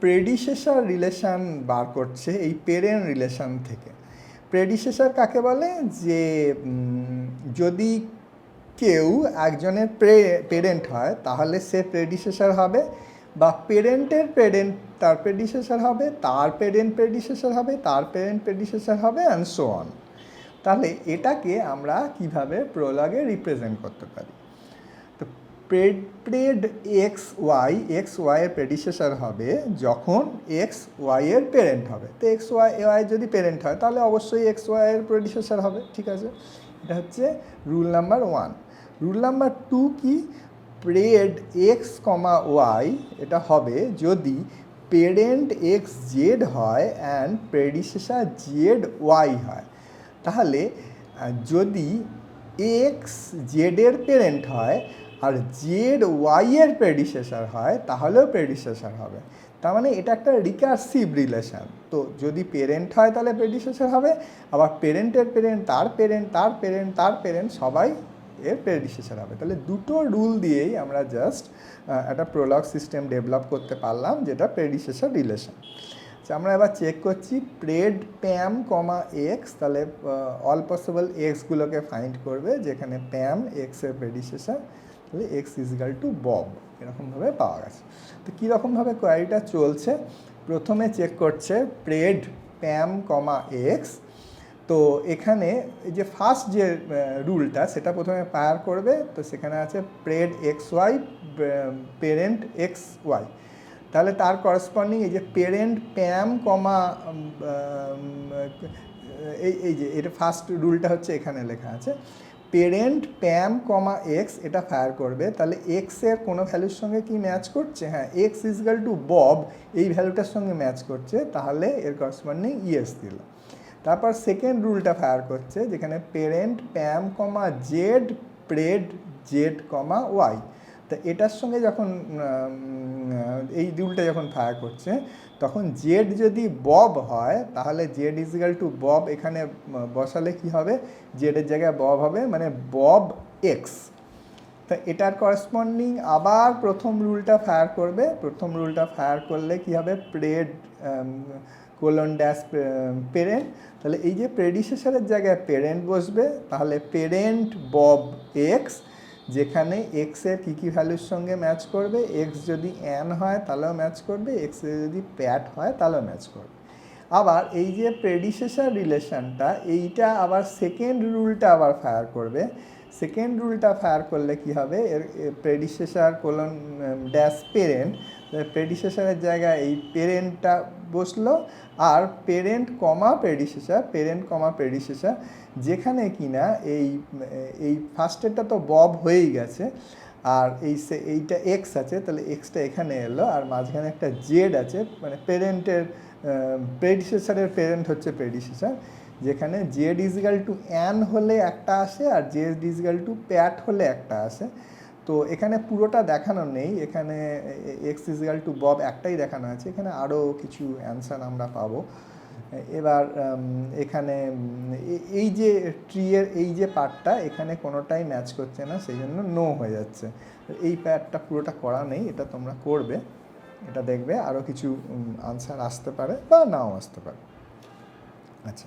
Predecessor relation বার করছে এই parent relation থেকে। প্রেডিসেসর কাকে বলে? যে যদি কেউ একজনের পেরেন্ট হয় তাহলে সে প্রেডিসেসর হবে, বা পেরেন্টের পেরেন্ট তার প্রেডিসেসর হবে, তার পেরেন্ট প্রেডিসেসর হবে, তার পেরেন্ট প্রেডিসেসর হবে, অ্যান্ড সো অন। তাহলে এটাকে আমরা কিভাবে প্রোলগে রিপ্রেজেন্ট করতে পারি? তো প্রেড এক্স ওয়াই এর প্রেডিসেসর হবে যখন এক্স ওয়াই এর পেরেন্ট হবে। তো এক্স ওয়াই যদি পেরেন্ট হয় তাহলে অবশ্যই এক্স ওয়াই এর প্রেডিসেসর হবে, ঠিক আছে? এটা হচ্ছে রুল নাম্বার 1। রুল নাম্বার 2 কি? প্রেড এক্স ওয়াই এটা হবে যদি পেরেন্ট এক্স জেড হয় অ্যান্ড প্রেডিসেসর জেড ওয়াই হয়। তাহলে যদি এক্স জেডের পেরেন্ট হয় আর জেড ওয়াই এর প্রেডিসেসর হয় তাহলেও প্রেডিসেসর হবে। তার মানে এটা একটা রিকার্সিভ রিলেশন। তো যদি পেরেন্ট হয় তাহলে প্রেডিসেসর হবে, আবার পেরেন্টের পেরেন্ট তার পেরেন্ট তার পেরেন্ট তার পেরেন্ট সবাই এর প্রেডিসেসর হবে। তাহলে দুটো রুল দিয়েই আমরা জাস্ট একটা প্রোলগ সিস্টেম ডেভেলপ করতে পারলাম, যেটা প্রেডিসেসর রিলেশন। আমরা এবার চেক করছি প্রেড প্যাম এক্স। তাহলে অল পসিবল এক্সগুলোকে ফাইন্ড করবে, যেখানে প্যাম এক্সের প্রেডিসেসর, তাহলে এক্স ইজিক্যাল টু বব, এরকমভাবে পাওয়া গেছে। তো কীরকমভাবে কোয়ারিটা চলছে? প্রথমে চেক করছে প্রেড প্যাম এক্স। তো এখানে এই যে ফার্স্ট যে রুলটা সেটা প্রথমে ফায়ার করবে। তো সেখানে আছে pred X Y parent X Y. তাহলে তার করসপন্ডিং এই যে পেরেন্ট প্যাম এই যে এটা ফার্স্ট রুলটা হচ্ছে এখানে লেখা আছে পেরেন্ট প্যাম এক্স, এটা ফায়ার করবে। তাহলে এক্সের কোনো ভ্যালুর সঙ্গে কি ম্যাচ করছে? হ্যাঁ, এক্স ইজগাল টু বব এই ভ্যালুটার সঙ্গে ম্যাচ করছে, তাহলে এর করসপন্ডিং ইয়েস দিল। তারপর সেকেন্ড রুলটা ফায়ার করছে, যেখানে parent Pam Z Fred Z Y. তা এটার সঙ্গে যখন এই রুলটা যখন ফায়ার করছে তখন জেড যদি বব হয় তাহলে জেড ইজিক্যাল টু বব এখানে বসালে কি হবে? জেডের জায়গায় বব হবে, মানে বব এক্স। তা এটার করসপন্ডিং আবার প্রথম রুলটা ফায়ার করবে। প্রথম রুলটা ফায়ার করলে কি হবে? Prayed colon dash parent. তাহলে এই যে প্রেডিসেসরের জায়গায় পেরেন্ট বসবে, তাহলে পেরেন্ট বব এক্স, যেখানে এক্সের কী কী ভ্যালুর সঙ্গে ম্যাচ করবে? এক্স যদি অ্যান হয় তাহলেও ম্যাচ করবে, এক্স যদি প্যাট হয় তাহলেও ম্যাচ করবে। আবার এই যে প্রেডিসেসর রিলেশনটা, এইটা আবার সেকেন্ড রুলটা আবার ফায়ার করবে। সেকেন্ড রুলটা ফায়ার করলে কি হবে? এর প্রেডিসেসর কোলন ড্যাশ পেরেন্ট, প্রেডিসেসরের জায়গায় এই পেরেন্টটা বসলো, আর পেরেন্ট প্রেডিসেসর, যেখানে কিনা এই ফার্স্টেরটা তো বব হয়েই গেছে, আর এইটা এক্স আছে, তাহলে এক্সটা এখানে এলো, আর মাঝখানে একটা জেড আছে, মানে পেরেন্টের প্রেডিসেসরের পেরেন্ট হচ্ছে প্রেডিসেসর, যেখানে জেড ইজিক্যাল টু অ্যান হলে একটা আসে আর জেড ইজিক্যাল টু প্যাট হলে একটা আসে। তো এখানে পুরোটা দেখানো নেই, এখানে এক্স ইজিক্যাল টু বব একটাই দেখানো আছে, এখানে আরও কিছু অ্যান্সার আমরা পাবো। এবার এখানে এই যে ট্রিয়ের এই যে পার্টটা এখানে কোনোটাই ম্যাচ করছে না, সেই জন্য নো হয়ে যাচ্ছে। এই পার্টটা পুরোটা করা নেই, এটা তোমরা করবে, এটা দেখবে আরও কিছু আনসার আসতে পারে বা নাও আসতে পারে। আচ্ছা,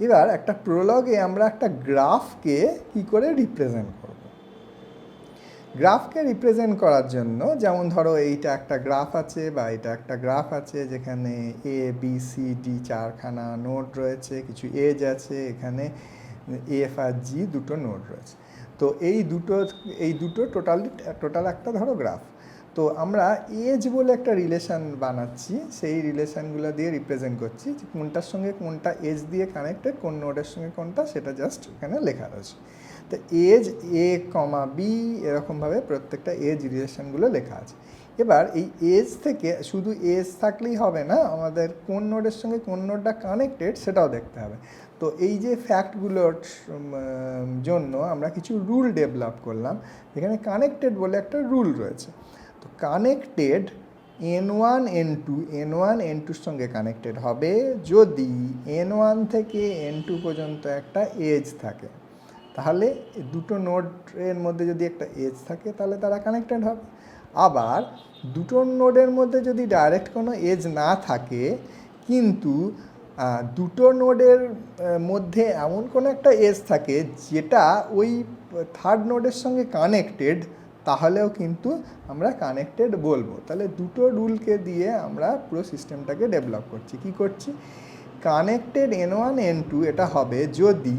এবার একটা প্রোলগে আমরা একটা গ্রাফকে কি করে রিপ্রেজেন্ট করব? গ্রাফকে রিপ্রেজেন্ট করার জন্য, যেমন ধরো এইটা একটা গ্রাফ আছে বা এটা একটা গ্রাফ আছে, যেখানে এ বি সি ডি চারখানা নোড রয়েছে, কিছু এজ আছে, এখানে এফ আর জি দুটো নোড রয়েছে। তো এই দুটো টোটাল একটা ধরো গ্রাফ। তো আমরা এজ বলে একটা রিলেশন বানাচ্ছি, সেই রিলেশনগুলো দিয়ে রিপ্রেজেন্ট করছি যে কোনটার সঙ্গে কোনটা এজ দিয়ে কানেক্টেড, কোন নোডের সঙ্গে কোনটা, সেটা জাস্ট এখানে লেখা রয়েছে। তো এজ এ বি এরকমভাবে প্রত্যেকটা এজ রিলেশনগুলো লেখা আছে। এবার এই এজ থেকে শুধু এজ থাকলেই হবে না, আমাদের কোন নোডের সঙ্গে কোন নোডটা কানেক্টেড সেটাও দেখতে হবে। তো এই যে ফ্যাক্টগুলোর জন্য আমরা কিছু রুল ডেভেলপ করলাম, এখানে কানেক্টেড বলে একটা রুল রয়েছে। তো কানেক্টেড N1 N2 সঙ্গে কানেক্টেড হবে যদি N1 থেকে N2 পর্যন্ত একটা এজ থাকে। তাহলে দুটো নোডের মধ্যে যদি একটা এজ থাকে তাহলে তারা কানেক্টেড হবে। আবার দুটো নোডের মধ্যে যদি ডাইরেক্ট কোনো এজ না থাকে কিন্তু দুটো নোডের মধ্যে এমন কোনো একটা এজ থাকে যেটা ওই থার্ড নোডের সঙ্গে কানেক্টেড, তাহলেও কিন্তু আমরা কানেক্টেড বলবো। তাহলে দুটো রুলকে দিয়ে আমরা পুরো সিস্টেমটাকে ডেভেলপ করছি। কি করছি? কানেক্টেড N1 N2 এটা হবে যদি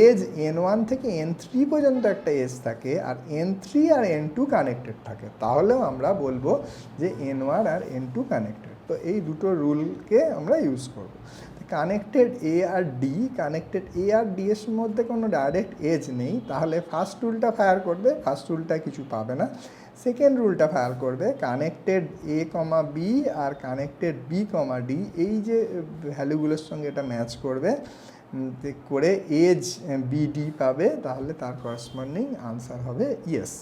এজ N1 থেকে N3 পর্যন্ত একটা এজ থাকে আর N3 আর N2 কানেক্টেড থাকে, তাহলেও আমরা বলবো যে N1 আর N2 কানেক্টেড। তো এই দুটো রুলকে আমরা ইউজ করব। কানেক্টেড এ আর ডি, কানেক্টেড এ আর ডি এর মধ্যে কোনো ডাইরেক্ট এজ নেই, তাহলে ফার্স্ট রুলটা ফায়ার করবে, ফার্স্ট রুলটায় কিছু পাবে না। সেকেন্ড রুলটা ফায়ার করবে কানেক্টেড এ কমা বি আর কানেক্টেড বি কমা ডি, এই যে ভ্যালুগুলোর সঙ্গে এটা ম্যাচ করবে করে এজ বিডি পাবে, তাহলে তার করসপন্ডিং আনসার হবে ইয়েস।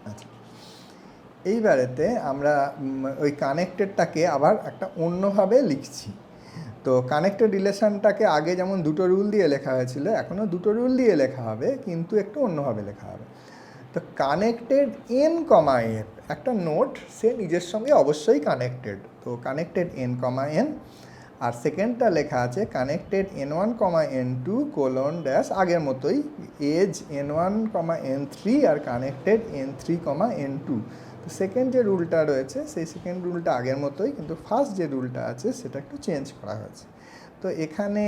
আচ্ছা, এইবারেতে আমরা ওই কানেক্টেডটাকে আবার একটা অন্যভাবে লিখছি। তো কানেক্টেড রিলেশনটাকে আগে যেমন দুটো রুল দিয়ে লেখা হয়েছিল, এখনও দুটো রুল দিয়ে লেখা হবে, কিন্তু একটু অন্যভাবে লেখা হবে। তো কানেক্টেড এন কমা এন, একটা নোড সে নিজের সঙ্গে অবশ্যই কানেক্টেড, তো কানেক্টেড এন কমা এন। আর সেকেন্ডটা লেখা আছে কানেক্টেড N1 কমা N2 কোলন ড্যাশ, আগের মতোই age N1 comma N3 are connected N3 comma N2। তো সেকেন্ড যে রুলটা রয়েছে সেই সেকেন্ড রুলটা আগের মতোই, কিন্তু ফার্স্ট যে রুলটা আছে সেটা একটু চেঞ্জ করা হয়েছে। তো এখানে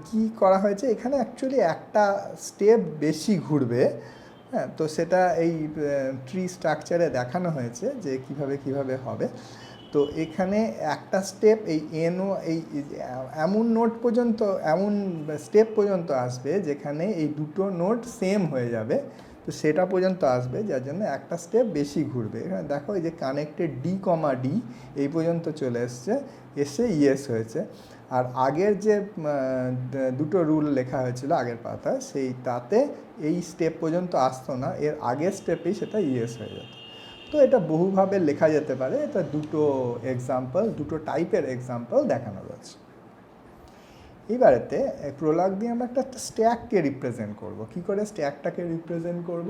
কি করা হয়েছে, এখানে অ্যাকচুয়ালি একটা স্টেপ বেশি ঘুরবে। হ্যাঁ, তো সেটা এই ট্রি স্ট্রাকচারে দেখানো হয়েছে যে কিভাবে হবে। তো এখানে একটা স্টেপ এই এই এমন নোট পর্যন্ত, এমন স্টেপ পর্যন্ত আসবে যেখানে এই দুটো নোট সেম হয়ে যাবে, তো সেটা পর্যন্ত আসবে, যার জন্য একটা স্টেপ বেশি ঘুরবে। এখানে দেখো এই যে কানেক্টেড ডি কমা ডি এই পর্যন্ত চলে এসে ইয়েস হয়েছে। আর আগের যে দুটো রুল লেখা হয়েছিল আগের পাতায়, তাতে এই স্টেপ পর্যন্ত আসতো না, এর আগের স্টেপেই সেটা ইয়েস হয়ে যেত। তো এটা বহুভাবে লেখা যেতে পারে, এটা দুটো এক্সাম্পল, দুটো টাইপের এক্সাম্পল দেখানো রয়েছে। এবারেতে প্রোলগ দিয়ে আমরা একটা স্ট্যাককে রিপ্রেজেন্ট করব। কি করে স্ট্যাকটাকে রিপ্রেজেন্ট করব?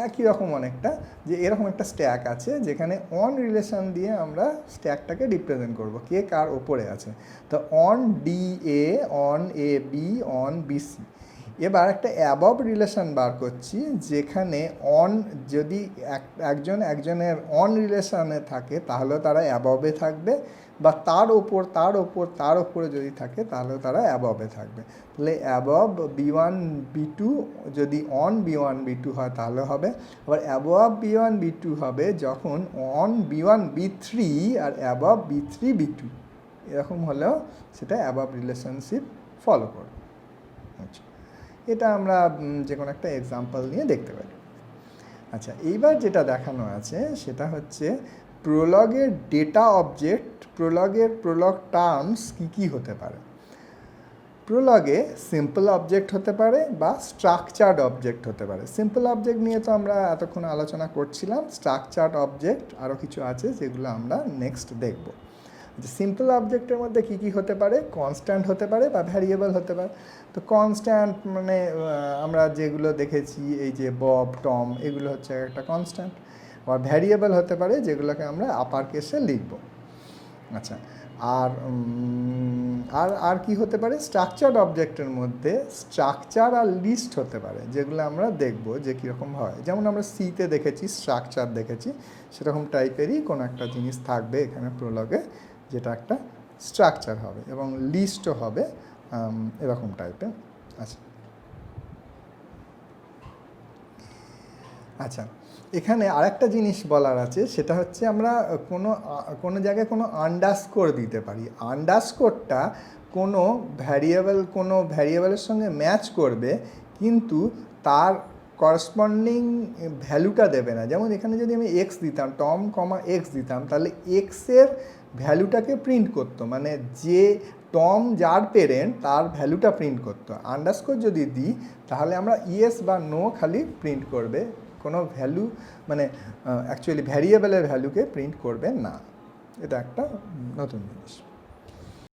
একই রকম অনেকটা, যে এরকম একটা স্ট্যাক আছে যেখানে অন রিলেশন দিয়ে আমরা স্ট্যাকটাকে রিপ্রেজেন্ট করব, কে কার ওপরে আছে। তো on D A, on A B, on BC. এবার একটা অ্যাবভ রিলেশন বার করছি, যেখানে অন যদি একজনের অন রিলেশনে থাকে তাহলে তারা অ্যাবভে থাকবে, বা তার ওপরে যদি থাকে তাহলে তারা অ্যাবভে থাকবে। তাহলে অ্যাবভ B1 B2 যদি অন B1 B2 হয় তাহলে হবে। আবার অ্যাবভ B1 B2 হবে যখন on B1 B3 R above B3 B2, এরকম হলেও সেটা অ্যাবভ রিলেশনশিপ ফলো করবে। আচ্ছা, এটা আমরা যে কোনো একটা এক্সাম্পল নিয়ে দেখতে পারি। আচ্ছা, এইবার যেটা দেখানো আছে সেটা হচ্ছে প্রোলগের ডেটা অবজেক্ট, প্রোলগ টার্মস কী হতে পারে। প্রোলগে সিম্পল অবজেক্ট হতে পারে বা স্ট্রাকচার্ড অবজেক্ট হতে পারে। সিম্পল অবজেক্ট নিয়ে তো আমরা এতক্ষণ আলোচনা করছিলাম, স্ট্রাকচার্ড অবজেক্ট আরও কিছু আছে যেগুলো আমরা নেক্সট দেখব। সিম্পল অবজেক্টের মধ্যে কী হতে পারে, কনস্ট্যান্ট হতে পারে বা ভ্যারিয়েবল হতে পারে। তো কনস্ট্যান্ট মানে আমরা যেগুলো দেখেছি এই যে বব, টম, এগুলো হচ্ছে একটা কনস্ট্যান্ট। আর ভ্যারিয়েবল হতে পারে যেগুলোকে আমরা আপার কেসে লিখব। আচ্ছা, আর কি হতে পারে, স্ট্রাকচার্ড অবজেক্টের মধ্যে স্ট্রাকচার আর লিস্ট হতে পারে, যেগুলো আমরা দেখব যে কীরকম হয়। যেমন আমরা সিতে দেখেছি স্ট্রাকচার দেখেছি, সেরকম টাইপেরই কোনো একটা জিনিস থাকবে এখানে প্রোলগে, যেটা একটা স্ট্রাকচার হবে এবং লিস্টও হবে এরকম টাইপের। আচ্ছা, এখানে আরেকটা জিনিস বলার আছে, সেটা হচ্ছে আমরা কোনো জায়গায় কোনো আন্ডারস্কোর দিতে পারি। আন্ডারস্কোরটা কোনো ভ্যারিয়েবলের সঙ্গে ম্যাচ করবে, কিন্তু তার করসপন্ডিং ভ্যালুটা দেবে না। যেমন এখানে যদি আমি এক্স দিতাম, টম কমা এক্স দিতাম, তাহলে এক্সের ভ্যালুটাকে প্রিন্ট করতো, মানে যে টম যার পেরেন্ট তার ভ্যালুটা প্রিন্ট করতো। আন্ডারস্কোর যদি দিই তাহলে আমরা ইয়েস বা নো খালি প্রিন্ট করবে, কোনো ভ্যালু মানে অ্যাকচুয়ালি ভ্যারিয়েবলের ভ্যালুকে প্রিন্ট করবে না। এটা একটা নতুন জিনিস।